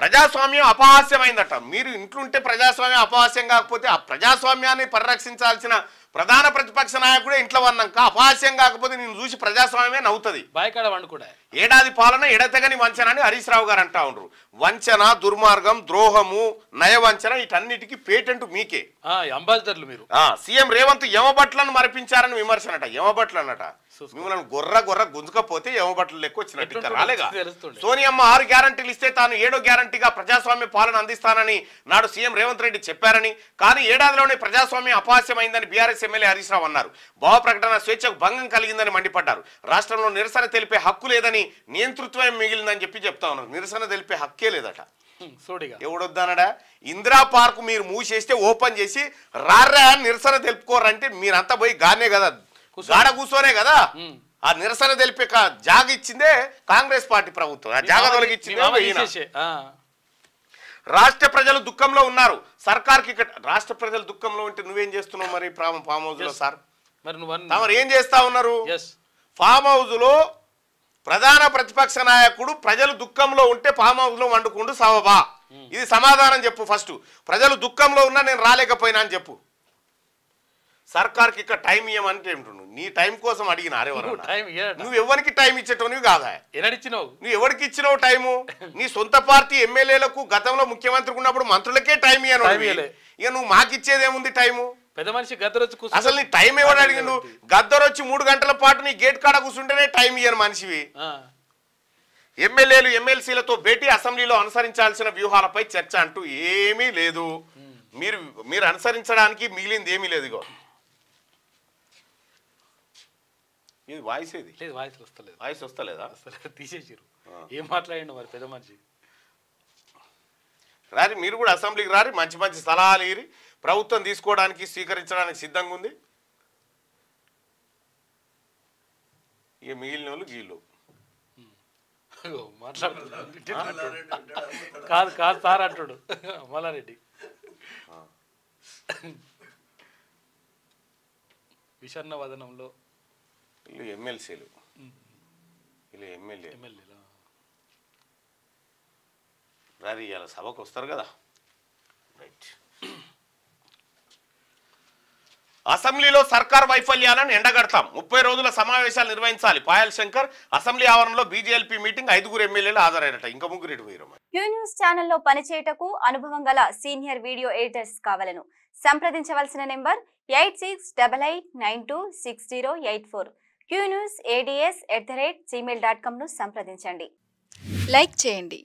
ప్రజాస్వామ్యం అపహాస్యమైందట. మీరు ఇంట్లుంటే ప్రజాస్వామ్యం అపహాస్యం కాకపోతే ఆ ప్రజాస్వామ్యాన్ని పరిరక్షించాల్సిన ప్రధాన ప్రతిపక్ష నాయకుడే ఇంట్లో వన్నాక అపహాస్యం కాకపోతే నేను చూసి ప్రజాస్వామ్యమే నవ్వుతుంది. బాయికాడ వండుకుడా ఏడాది పాలన ఎడతెగని వంచన అని హరీష్ రావు గారు అంటా ఉండరు. వంచన, దుర్మార్గం, ద్రోహము, నయవంచన వీటన్నిటికీ పేటెంట్ మీకే. అంబాసిడర్లు మీరు. సీఎం రేవంత్ యమబట్లను మరిపించారని విమర్శనట. యమబట్లు అన్నట మిమ్మల్ని గొర్ర గుంజుకపోతే యమబట్లు లెక్క వచ్చినట్టు ఇంకా రాలేగా. సోనియమ్మ 6 గ్యారంటీలు ఇస్తే తాను 7వ గ్యారంటీగా ప్రజాస్వామ్య పాలన అందిస్తానని నాడు సీఎం రేవంత్ రెడ్డి చెప్పారని, కానీ ఏడాదిలోనే ప్రజాస్వామ్యం అపహాస్యమైందని బీఆర్ఎస్ ఎమ్మెల్యే హరీష్ రావు అన్నారు. భావ ప్రకటన స్వేచ్ఛకు భంగం కలిగిందని మండిపడ్డారు. రాష్ట్రంలో నిరసన తెలిపే హక్కు లేదని, నియంతృత్వం మిగిలిందని చెప్తా ఉన్నారు. నిరసన తెలిపే హక్కే లేదట. ఎవడొద్దనడా? ఇందిరా పార్క్ మీరు మూసేస్తే ఓపెన్ చేసి రారా నిరసన తెలుపుకోరంటే మీరంతా పోయి గానే కదా, గాడ కూర్చోనే కదా ఆ నిరసన తెలిపే జాగ ఇచ్చిందే కాంగ్రెస్ పార్టీ ప్రభుత్వం. ఆ జాగ తొలగిచ్చిందే. రాష్ట్ర ప్రజలు దుఃఖంలో ఉన్నారు. సర్కార్కి రాష్ట్ర ప్రజలు దుఃఖంలో ఉంటే నువ్వేం చేస్తున్నావు మరి ఫామ్ హౌస్ లో? సార్ మరి ఏం చేస్తా ఉన్నారు? ఫామ్ హౌస్ లో ప్రధాన ప్రతిపక్ష నాయకుడు ప్రజలు దుఃఖంలో ఉంటే ఫామ్ హౌస్ లో వండుకుంటూ సవబా. ఇది సమాధానం చెప్పు. ఫస్ట్ ప్రజలు దుఃఖంలో ఉన్నా నేను రాలేకపోయినా అని చెప్పు. సర్కార్కి ఇక్కడ టైం ఇవ్వమంటే ఏమిటండు? నీ టైం కోసం అడిగిన నువ్వు ఎవరికి టైం ఇచ్చేటోనివి కాదా? నువ్వు ఎవరికి ఇచ్చినావు టైము? నీ సొంత పార్టీ ఎమ్మెల్యేలకు గతంలో ముఖ్యమంత్రికి ఉన్నప్పుడు మంత్రులకే టైం ఇవ్వను. ఇక నువ్వు మాకిచ్చేది ఏముంది టైము? పెద్ద మనిషి గద్దరొచ్చి అసలు నీ టైం ఎవరు అడిగిండు? గద్దరొచ్చి 3 గంటల పాటు నీ గేట్ కాడ కూర్చుంటేనే టైం ఇయ్యను మనిషివి. ఎమ్మెల్యేలు ఎమ్మెల్సీలతో భేటీ, అసెంబ్లీలో అనుసరించాల్సిన వ్యూహాలపై చర్చ అంటూ ఏమీ లేదు. మీరు అనుసరించడానికి మిగిలింది ఏమీ లేదు. ఇగో ఇది వాయిస్ ఏది? వాయిస్ వస్తలేదా? తీసేసారు. ఏం మాట్లాడండి మరి పెద్ద మనిషి? రారి మీరు కూడా అసెంబ్లీకి రారి, మంచి మంచి సలహాలు ఇరి. ప్రభుత్వం తీసుకోవడానికి స్వీకరించడానికి సిద్ధంగా ఉంది. ఇక మిగిలిన వాళ్ళు గీళ్ళు మాట్లాడుతున్నారు. కాదు కాదు సార్ అంటాడు మల్లారెడ్డి. విషన్న వదనంలో వీళ్ళు ఎమ్మెల్సీలు, వీళ్ళు ఎమ్మెల్యేలు రారి ఇవాళ సభకు వస్తారు కదా. రైట్. అసెంబ్లీలో సర్కార్ వైఫల్యాలను ఎండగడతాం, 30 రోజుల సమావేశాలు నిర్వహించాలి. పాయల్ శంకర్. అసెంబ్లీ ఆవరణలో బీజేఎల్పీ మీటింగ్, 5 ఎమ్మెల్యేలు హాజరైనట. ఇంకా 3 ఎటు పోయారు? క్యూ న్యూస్ ఛానల్లో పనిచేయటకు అనుభవం గల సీనియర్ వీడియో ఎడిటర్స్ కావాలను సంప్రదించవలసిన నెంబర్ 8688926084. qnewsads@gmail.com ను సంప్రదించండి. లైక్ చేయండి,